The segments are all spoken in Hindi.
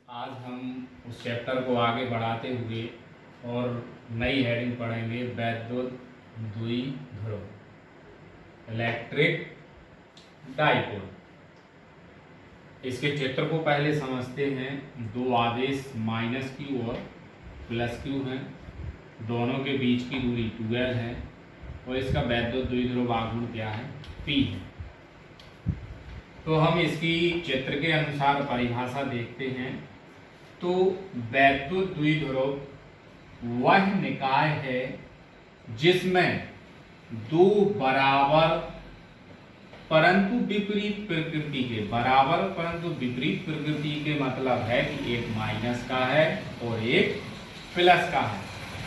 आज हम उस चैप्टर को आगे बढ़ाते हुए और नई हेडिंग पढ़ेंगे वैद्युत द्विध्रुव इलेक्ट्रिक डाइपोल। इसके चित्र को पहले समझते हैं। दो आवेश माइनस Q और प्लस Q हैं, दोनों के बीच की दूरी 2L है और इसका वैद्युत द्विध्रुव आघूर्ण क्या है, P है। तो हम इसकी चित्र के अनुसार परिभाषा देखते हैं। तो वैद्युत द्विध्रुव वह निकाय है जिसमें दो बराबर परंतु विपरीत प्रकृति के मतलब है कि एक माइनस का है और एक प्लस का है।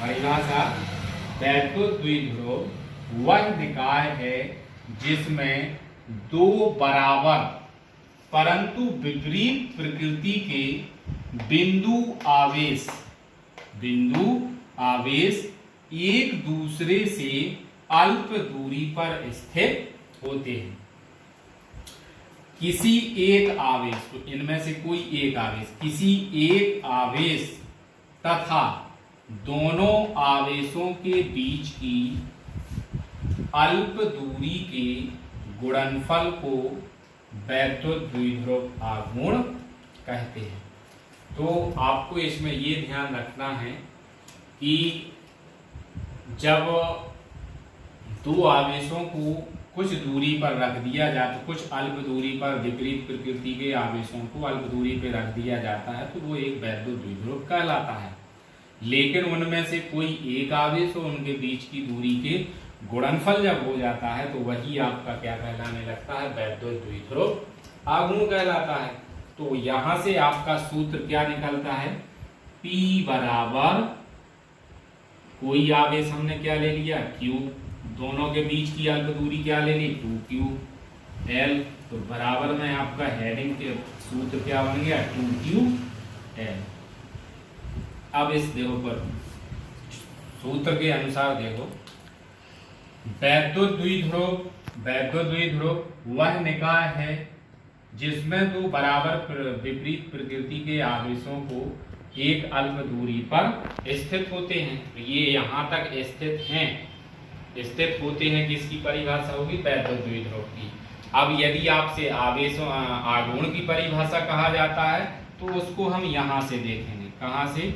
परिभाषा, वैद्युत द्विध्रुव वह निकाय है जिसमें दो बराबर परंतु विपरीत प्रकृति के बिंदु आवेश एक दूसरे से अल्प दूरी पर स्थित होते हैं। किसी एक आवेश, तो इनमें से कोई एक आवेश, किसी एक आवेश तथा दोनों आवेशों के बीच की अल्प दूरी के गुणनफल को वैद्युत द्विध्रुव आघूर्ण कहते हैं। तो आपको इसमें ये ध्यान रखना है कि जब दो आवेशों को कुछ दूरी पर रख दिया जाता, कुछ अल्प दूरी पर विपरीत प्रकृति के आवेशों को अल्प दूरी पर रख दिया जाता है, तो वो एक वैद्युत द्विध्रुव कहलाता है। लेकिन उनमें से कोई एक आवेश और उनके बीच की दूरी के गुणनफल जब हो जाता है तो वही आपका क्या कहलाने लगता है, वैद्युत द्विध्रुव आघूर्ण कहलाता है। तो यहां से आपका सूत्र क्या निकलता है, P बराबर कोई आवेश हमने क्या ले लिया, Q, दोनों के बीच की अल्प दूरी क्या ले ली, 2QL। तो बराबर में आपका हेडिंग के सूत्र क्या बन गया, 2QL। अब इस देखो पर सूत्र के अनुसार देखो, वैद्युत द्विध्रुव वह निकाय है जिसमें दो बराबर विपरीत प्रकृति के आवेशों को एक अल्प दूरी पर स्थित होते हैं। तो ये यहाँ तक स्थित होते हैं, किसकी परिभाषा होगी, वैद्युत द्विध्रुव की। अब यदि आपसे आवेशों आघूर्ण की परिभाषा कहा जाता है तो उसको हम यहाँ से देखेंगे। कहाँ से,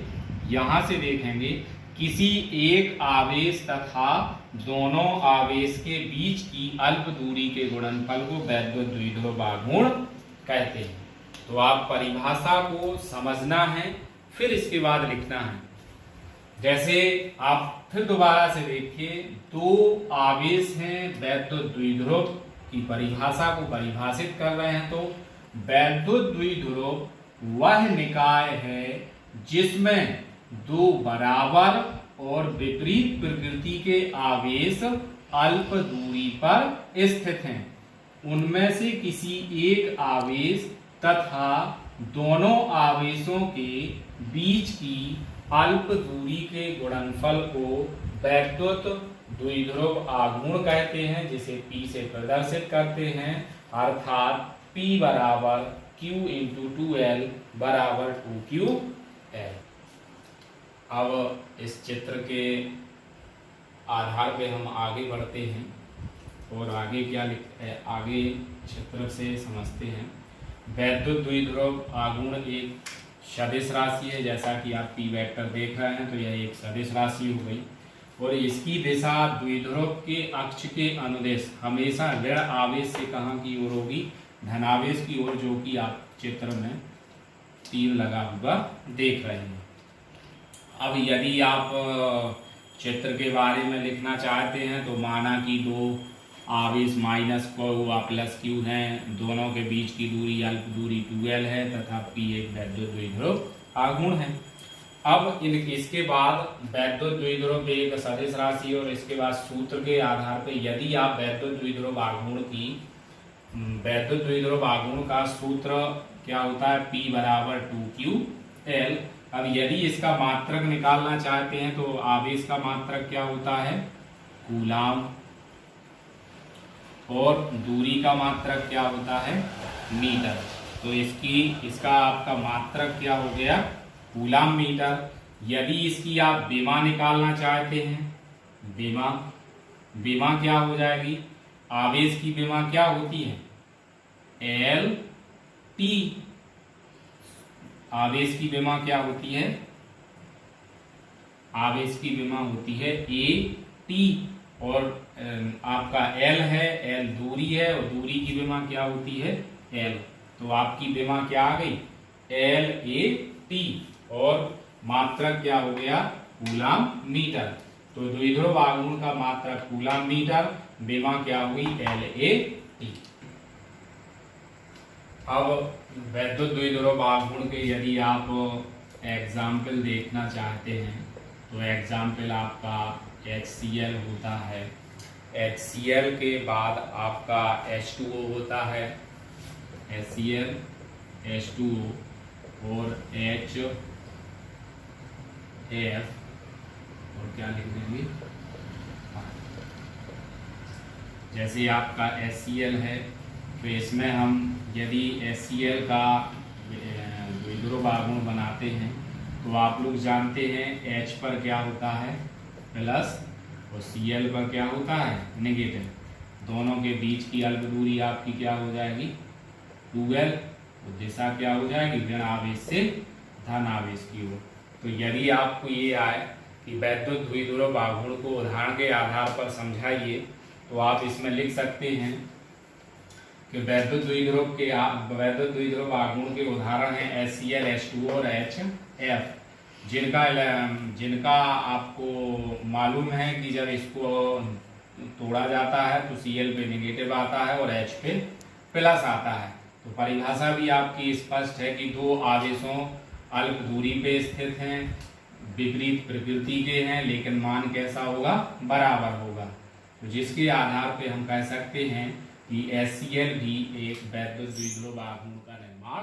यहाँ से देखेंगे। किसी एक आवेश तथा दोनों आवेश के बीच की अल्प दूरी के गुणनफल को वैद्युत द्विध्रुव आघूर्ण कहते हैं। तो आप परिभाषा को समझना है, फिर इसके बाद लिखना है। जैसे आप फिर दोबारा से देखिए, दो आवेश हैं, वैद्युत द्विध्रुव की परिभाषा को परिभाषित कर रहे हैं। तो वैद्युत द्विध्रुव वह निकाय है जिसमें दो बराबर और विपरीत प्रकृति के आवेश अल्प दूरी पर स्थित हैं। उनमें से किसी एक आवेश तथा दोनों आवेशों के बीच की अल्प दूरी के गुणनफल को वैद्युत द्विध्रुव आघूर्ण कहते हैं, जिसे P से प्रदर्शित करते हैं। अर्थात P बराबर Q × 2L बराबर 2QL। अब इस चित्र के आधार पे हम आगे बढ़ते हैं और आगे क्या लिखते हैं, आगे चित्र से समझते हैं। वैद्युत द्विध्रुव आघूर्ण एक सदिश राशि है, जैसा कि आप P वेक्टर देख रहे हैं। तो यह एक सदिश राशि हो गई और इसकी दिशा द्विध्रुव के अक्ष के अनुदेश हमेशा ऋण आवेश से कहाँ की ओर होगी, धनावेश की ओर, जो कि आप चित्र में तीर लगा हुआ देख रहे हैं। अब यदि आप चित्र के बारे में लिखना चाहते हैं तो माना कि दो आवेश माइनस Q प्लस Q हैं, दोनों के बीच की दूरी अल्प दूरी 2L है तथा P एक वैद्युत द्विध्रुव आघूर्ण है। अब इसके बाद वैद्युत द्विध्रुव एक सदिश राशि और इसके बाद सूत्र के आधार पर यदि आप वैद्युत द्विध्रुव आघूर्ण का सूत्र क्या होता है, P बराबर 2QL। अब यदि इसका मात्रक निकालना चाहते हैं तो आवेश का मात्रक क्या होता है, कूलाम, और दूरी का मात्रक क्या होता है, मीटर। तो इसका आपका मात्रक क्या हो गया, कूलाम मीटर। यदि इसकी आप विमा निकालना चाहते हैं, विमा क्या हो जाएगी, आवेश की विमा क्या होती है, एल टी। आवेश की विमा क्या होती है, आवेश की विमा होती है ए टी, और आपका एल है, एल दूरी है, और दूरी की विमा क्या होती है, एल। तो आपकी विमा क्या आ गई, एल ए टी, और मात्रक क्या हो गया, कूलाम मीटर। तो द्विध्रुव आघूर्ण का मात्रक कूलाम मीटर, विमा क्या हुई, एल ए टी। अब वैद्युत द्विध्रुव आघूर्ण के यदि आप एग्जाम्पल देखना चाहते हैं तो एग्जाम्पल आपका HCl होता है, HCl के बाद आपका H2O होता है, HCl H2O और HF, और क्या लिख देंगे, जैसे आपका HCl है तो इसमें हम यदि HCl का द्विध्रुव आघूर्ण बनाते हैं तो आप लोग जानते हैं H पर क्या होता है, प्लस, और Cl पर क्या होता है, नेगेटिव। दोनों के बीच की अल्प दूरी आपकी क्या हो जाएगी, 2L, तो दिशा क्या हो जाएगी, ऋण आवेश से धन आवेश की ओर। तो यदि आपको ये आए कि वैद्युत द्विध्रुव आघूर्ण को उदाहरण के आधार पर समझाइए, तो आप इसमें लिख सकते हैं कि वैद्युत द्विध्रुव आघूर्ण के उदाहरण हैं HCl, H2O और HF, जिनका आपको मालूम है कि जब इसको तोड़ा जाता है तो Cl पे नेगेटिव आता है और H पे प्लस आता है। तो परिभाषा भी आपकी स्पष्ट है कि दो आवेशों अल्प दूरी पे स्थित हैं, विपरीत प्रकृति के हैं, लेकिन मान कैसा होगा, बराबर होगा। तो जिसके आधार पे हम कह सकते हैं कि HCl भी एक वैद्युत द्विध्रुव आघूर्ण का निर्माण